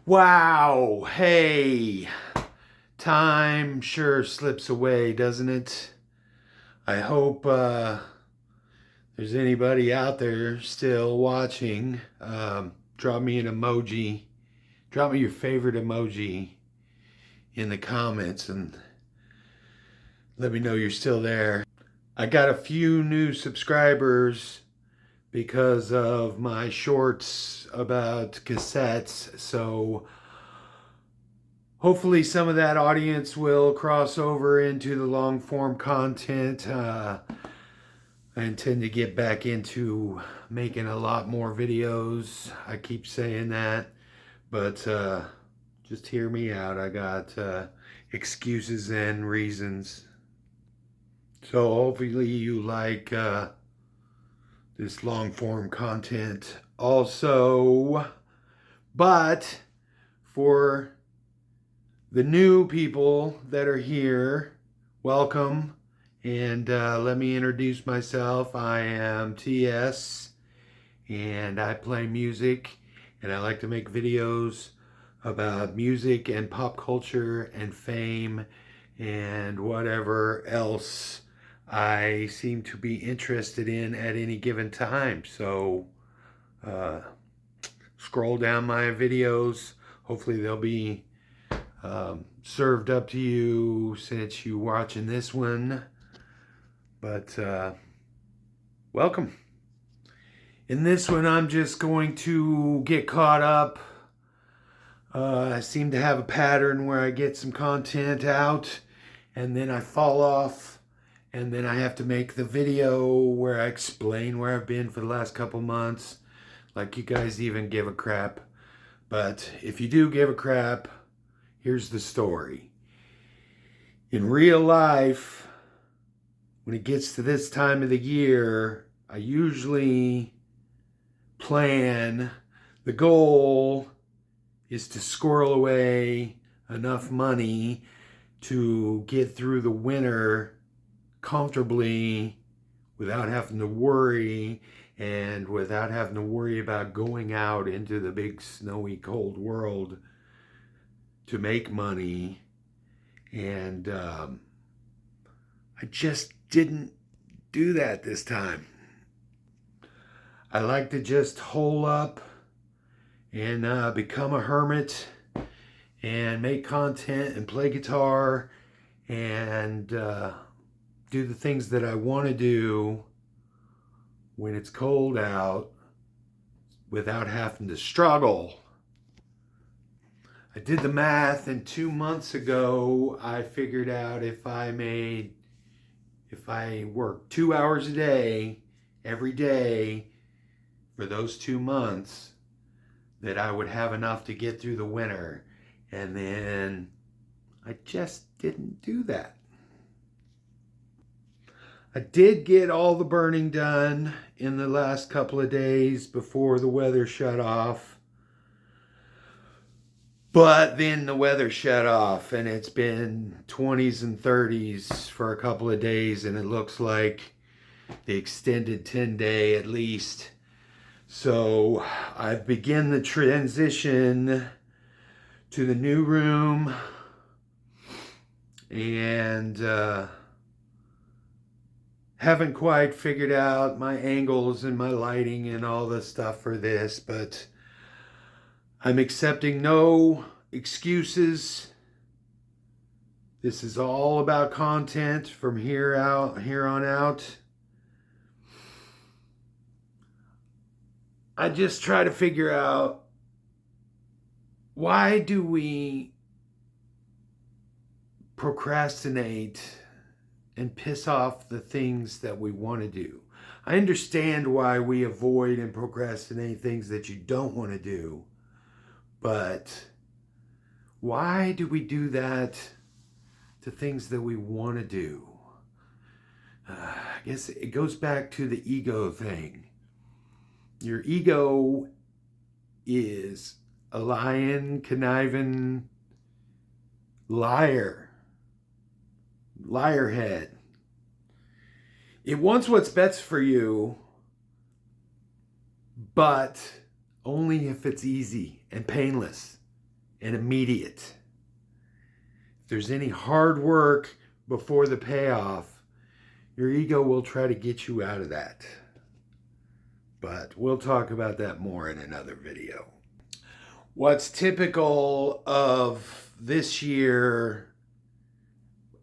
Wow, hey, time sure slips away, doesn't it? I hope there's anybody out there still watching. Drop me an emoji. Drop me your favorite emoji in the comments and let me know you're still there. I got a few new subscribers because of my shorts about cassettes, so hopefully some of that audience will cross over into the long form content. I intend to get back into making a lot more videos. I keep saying that, but just hear me out. I got excuses and reasons. So hopefully you like this long form content also. But for the new people that are here, welcome. And let me introduce myself. I am TS, and I play music, and I like to make videos about music and pop culture and fame and whatever else I seem to be interested in at any given time. So uh, scroll down my videos. Hopefully they'll be served up to you since you're watching this one. But welcome. In this one, I'm just going to get caught up. I seem to have a pattern where I get some content out and then I fall off, and then I have to make the video where I explain where I've been for the last couple months. Like you guys even give a crap. But if you do give a crap, here's the story. In real life, when it gets to this time of the year, I usually plan. The goal is to squirrel away enough money to get through the winter comfortably without having to worry, and without having to worry about going out into the big snowy cold world to make money. And I just didn't do that this time. I like to just hole up and become a hermit and make content and play guitar and do the things that I want to do when it's cold out without having to struggle. I did the math, and 2 months ago I figured out if I worked 2 hours a day every day for those 2 months, that I would have enough to get through the winter. And then I just didn't do that. I did get all the burning done in the last couple of days before the weather shut off. But then the weather shut off, and it's been 20s and 30s for a couple of days, and it looks like the extended 10-day at least. So I've begun the transition to the new room, and haven't quite figured out my angles and my lighting and all the stuff for this, but I'm accepting no excuses. This is all about content from here on out. I just try to figure out, why do we procrastinate and piss off the things that we want to do? I understand why we avoid and procrastinate things that you don't want to do, but why do we do that to things that we want to do? I guess it goes back to the ego thing. Your ego is a lying, conniving liar head. It wants what's best for you, but only if it's easy and painless. and immediate. If there's any hard work before the payoff, your ego will try to get you out of that. But we'll talk about that more in another video. What's typical of this year,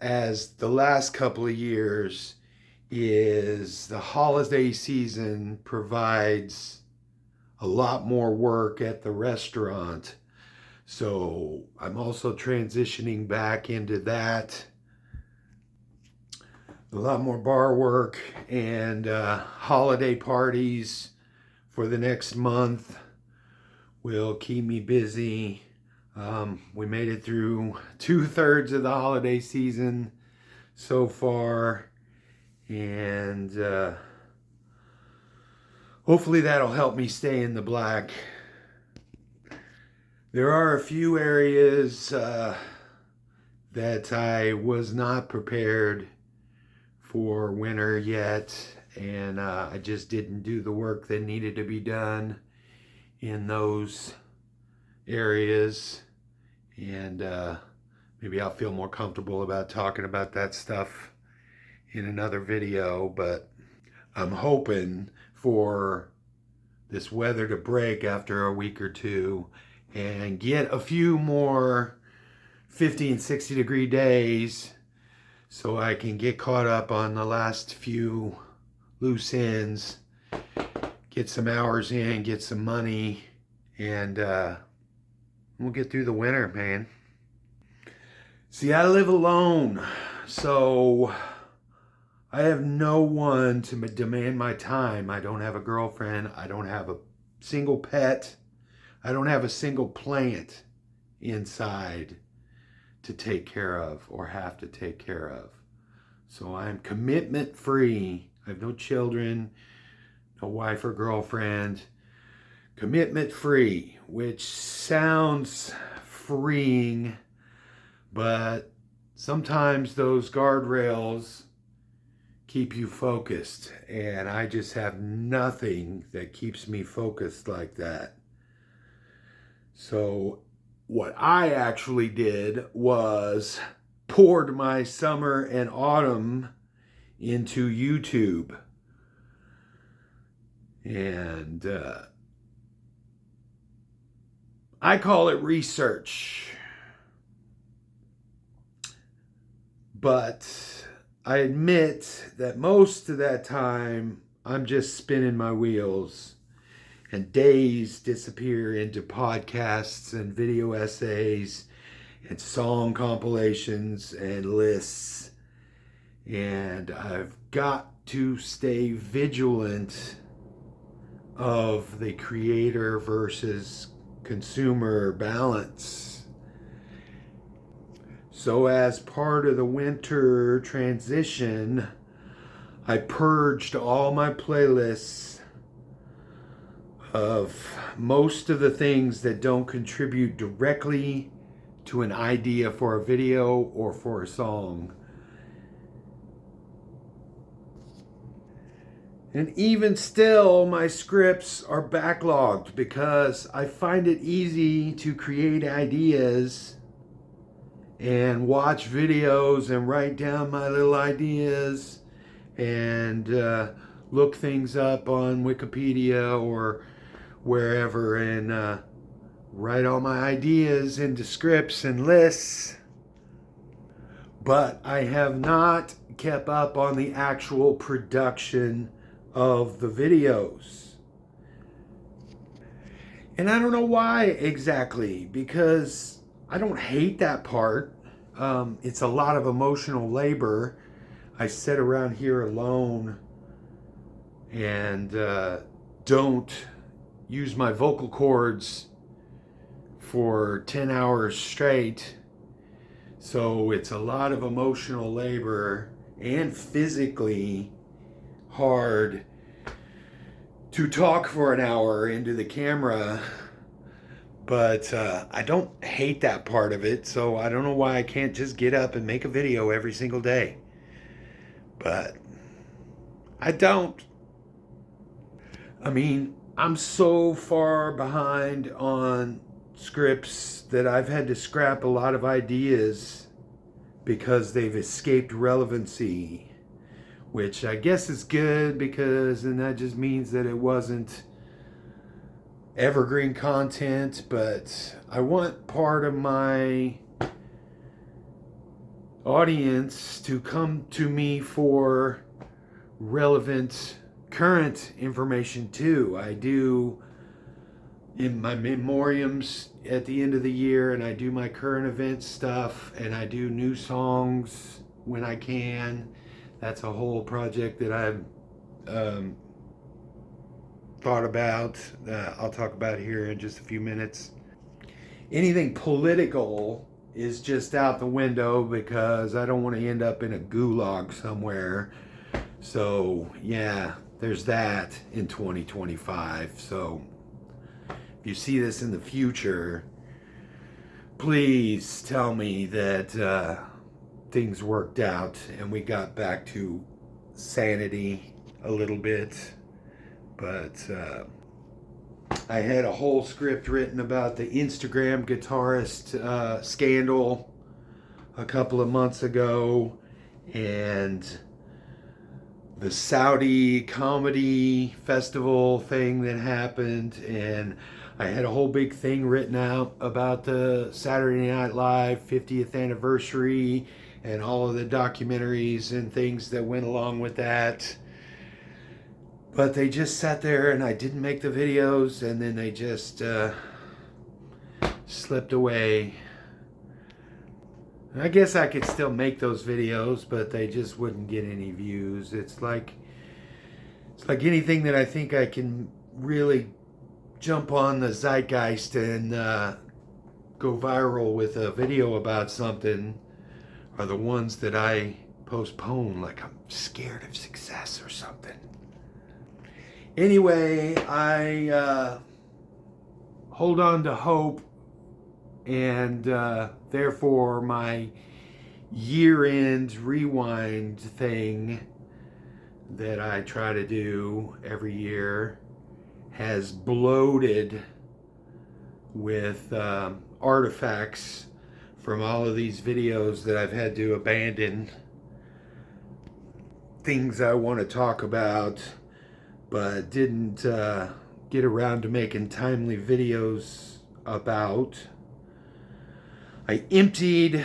as the last couple of years, is the holiday season provides a lot more work at the restaurant. So I'm also transitioning back into that. A lot more bar work and holiday parties for the next month will keep me busy. We made it through 2/3 of the holiday season so far, and hopefully that'll help me stay in the black. There are a few areas that I was not prepared for winter yet, and I just didn't do the work that needed to be done in those areas, and maybe I'll feel more comfortable about talking about that stuff in another video. But I'm hoping for this weather to break after a week or two and get a few more 50 and 60 degree days so I can get caught up on the last few loose ends, get some hours in, get some money, and we'll get through the winter, man. See, I live alone, so I have no one to demand my time. I don't have a girlfriend. I don't have a single pet. I don't have a single plant inside to take care of or have to take care of. So I'm commitment free. I have no children, no wife or girlfriend. Commitment free, which sounds freeing, but sometimes those guardrails keep you focused, and I just have nothing that keeps me focused like that. So what I actually did was poured my summer and autumn into YouTube. And I call it research. But I admit that most of that time I'm just spinning my wheels, and days disappear into podcasts and video essays and song compilations and lists. And I've got to stay vigilant of the creator versus consumer balance. So as part of the winter transition, I purged all my playlists of most of the things that don't contribute directly to an idea for a video or for a song. And even still, my scripts are backlogged because I find it easy to create ideas and watch videos and write down my little ideas and look things up on Wikipedia or wherever and write all my ideas into scripts and lists. But I have not kept up on the actual production of the videos. And I don't know why exactly, because I don't hate that part. It's a lot of emotional labor. I sit around here alone and don't use my vocal cords for 10 hours straight. So it's a lot of emotional labor and physically hard to talk for an hour into the camera. But I don't hate that part of it, so I don't know why I can't just get up and make a video every single day. But I don't. I mean, I'm so far behind on scripts that I've had to scrap a lot of ideas because they've escaped relevancy, which I guess is good, because then that just means that it wasn't evergreen content. But I want part of my audience to come to me for relevant current information too. I do in my memoriams at the end of the year, and I do my current event stuff, and I do new songs when I can. That's a whole project that I've thought about. I'll talk about here in just a few minutes. Anything political is just out the window because I don't want to end up in a gulag somewhere. So yeah, there's that in 2025. So if you see this in the future, please tell me that things worked out and we got back to sanity a little bit. But I had a whole script written about the Instagram guitarist scandal a couple of months ago, and the Saudi comedy festival thing that happened, and I had a whole big thing written out about the Saturday Night Live 50th anniversary and all of the documentaries and things that went along with that. But they just sat there and I didn't make the videos, and then they just slipped away. And I guess I could still make those videos, but they just wouldn't get any views. It's like anything that I think I can really jump on the zeitgeist and go viral with a video about something are the ones that I postpone, like I'm scared of success or something. Anyway, I hold on to hope, and therefore my year-end rewind thing that I try to do every year has bloated with artifacts from all of these videos that I've had to abandon. Things I want to talk about, but didn't get around to making timely videos about. I emptied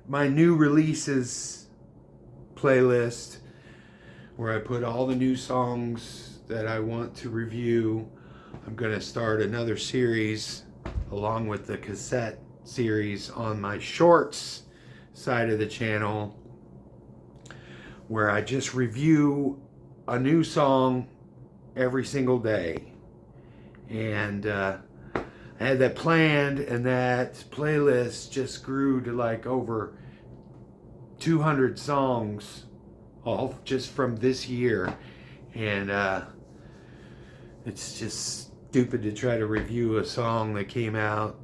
my new releases playlist, where I put all the new songs that I want to review. I'm going to start another series along with the cassette series on my shorts side of the channel, where I just review a new song every single day. And I had that planned, and that playlist just grew to like over 200 songs, all just from this year. And it's just stupid to try to review a song that came out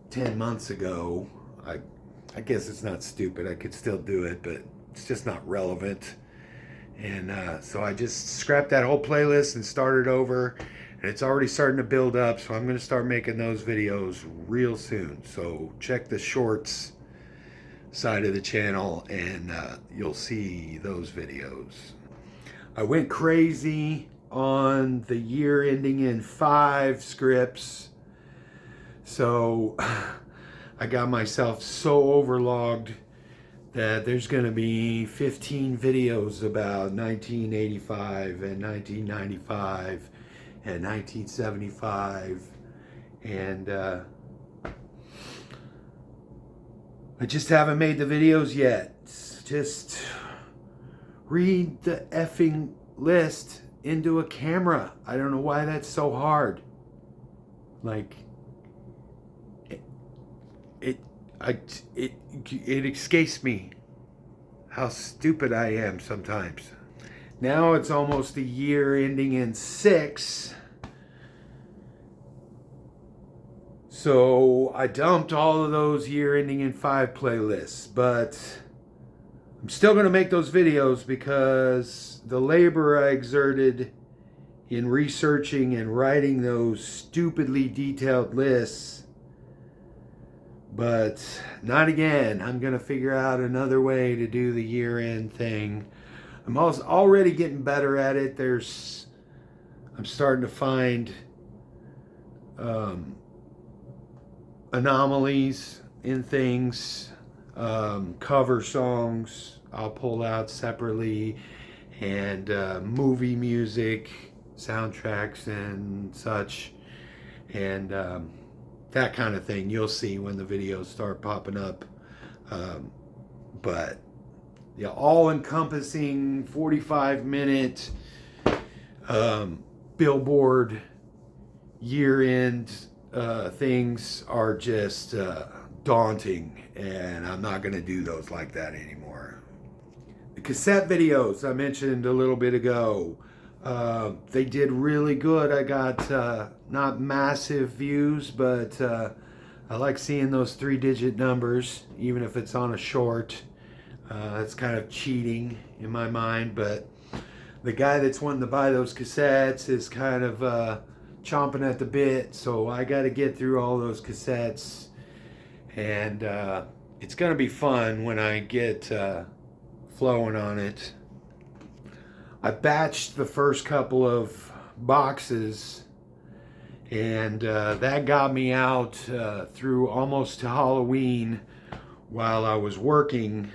10 months ago. I guess it's not stupid. I could still do it, but it's just not relevant. And so I just scrapped that whole playlist and started over. And it's already starting to build up, so I'm going to start making those videos real soon. So check the shorts side of the channel, and you'll see those videos. I went crazy on the year ending in 5 scripts. So I got myself so overlogged that there's going to be 15 videos about 1985 and 1995 and 1975, and I just haven't made the videos yet. Just read the effing list into a camera. I don't know why that's so hard. Like, it escapes me how stupid I am sometimes. Now it's almost a year ending in 6. So I dumped all of those year ending in 5 playlists, but I'm still going to make those videos because the labor I exerted in researching and writing those stupidly detailed lists But not again. I'm going to figure out another way to do the year-end thing. I'm also already getting better at it. I'm starting to find anomalies in things, cover songs I'll pull out separately, and movie music, soundtracks, and such, and that kind of thing. You'll see when the videos start popping up. But yeah, all encompassing 45-minute Billboard year end things are just daunting, and I'm not going to do those like that anymore. The cassette videos I mentioned a little bit ago, they did really good. I got not massive views, but I like seeing those 3-digit numbers, even if it's on a short. It's kind of cheating in my mind, but the guy that's wanting to buy those cassettes is kind of chomping at the bit, so I got to get through all those cassettes, and it's going to be fun when I get flowing on it. I batched the first couple of boxes, and that got me out through almost to Halloween while I was working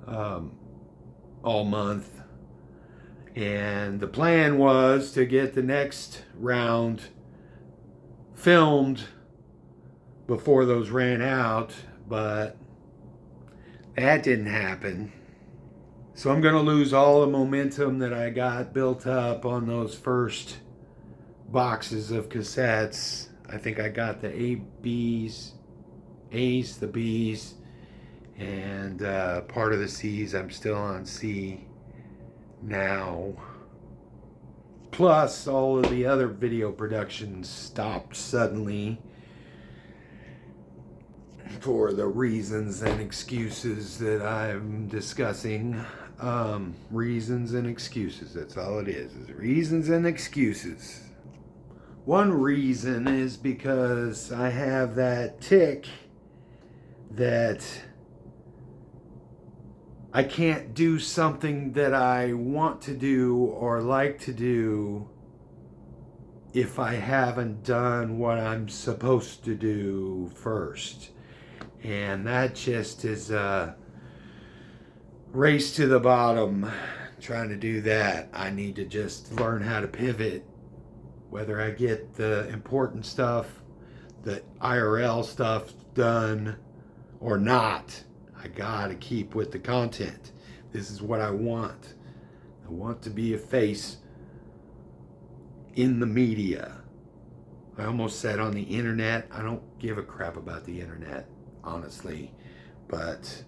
all month. And the plan was to get the next round filmed before those ran out, but that didn't happen. So I'm going to lose all the momentum that I got built up on those first boxes of cassettes. I think I got the A's, the B's, and part of the C's. I'm still on C now. Plus, all of the other video productions stopped suddenly for the reasons and excuses that I'm discussing. Reasons and excuses, that's all it is reasons and excuses. One reason is because I have that tick that I can't do something that I want to do or like to do if I haven't done what I'm supposed to do first. And that just is a race to the bottom trying to do that. I need to just learn how to pivot, whether I get the important stuff, the IRL stuff done or not. I gotta keep with the content. This is what I want. I want to be a face in the media. I almost said on the internet. I don't give a crap about the internet, honestly. But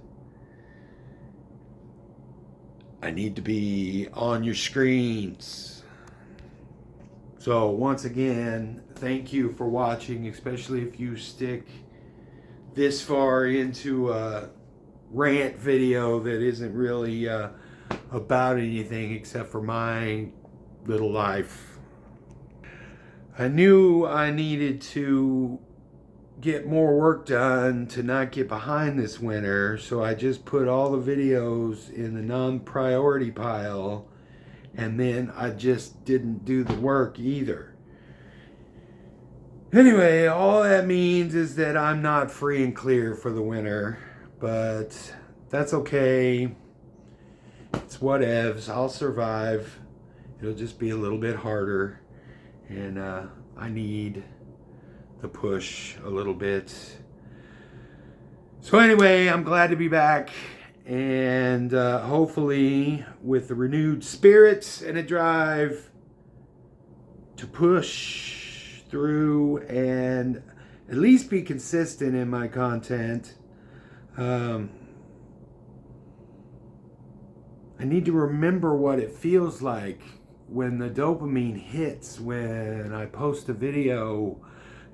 I need to be on your screens. So once again, thank you for watching, especially if you stick this far into a rant video that isn't really about anything except for my little life. I knew I needed to get more work done to not get behind this winter, so I just put all the videos in the non-priority pile, and then I just didn't do the work either. Anyway, all that means is that I'm not free and clear for the winter. But that's okay. It's whatevs. I'll survive. It'll just be a little bit harder. And I need the push a little bit. So anyway, I'm glad to be back. And hopefully with the renewed spirits and a drive to push through and at least be consistent in my content. I need to remember what it feels like when the dopamine hits when I post a video,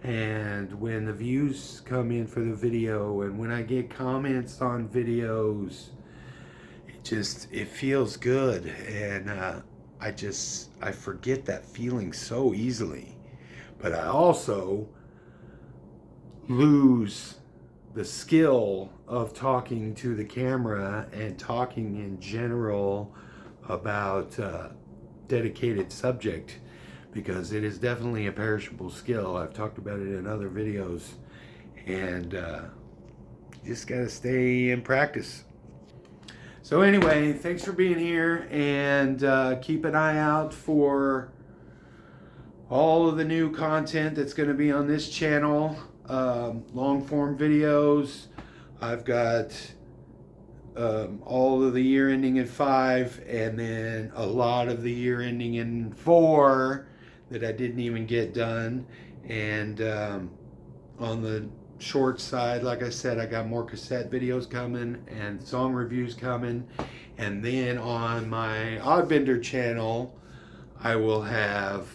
and when the views come in for the video, and when I get comments on videos. It feels good, and I forget that feeling so easily. But I also lose the skill of talking to the camera and talking in general about dedicated subject, because it is definitely a perishable skill. I've talked about it in other videos, and just gotta stay in practice. So anyway, thanks for being here, and keep an eye out for all of the new content that's going to be on this channel. Long form videos. I've got all of the year ending in 5, and then a lot of the year ending in 4 that I didn't even get done. And on the short side, like I said, I got more cassette videos coming and song reviews coming. And then on my Oddbender channel, I will have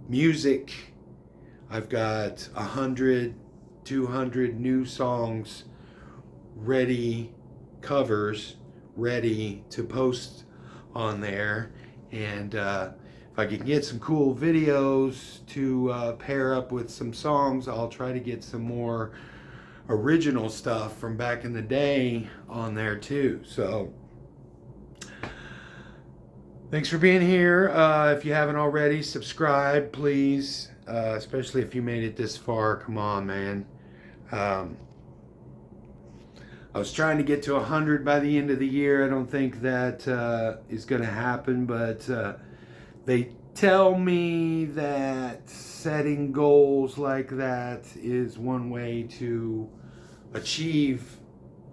music. I've got 100, 200 new songs ready, covers ready to post on there. And if I can get some cool videos to pair up with some songs, I'll try to get some more original stuff from back in the day on there too. So thanks for being here. If you haven't already, subscribe, please. Especially if you made it this far. Come on, man. I was trying to get to 100 by the end of the year. I don't think that is going to happen, but they tell me that setting goals like that is one way to achieve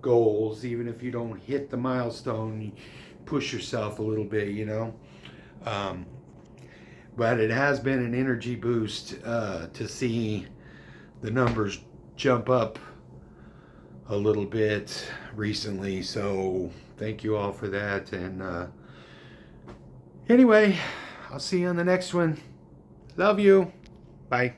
goals. Even if you don't hit the milestone, you push yourself a little bit, you know. But it has been an energy boost to see the numbers jump up a little bit recently. So thank you all for that. And anyway, I'll see you on the next one. Love you. Bye.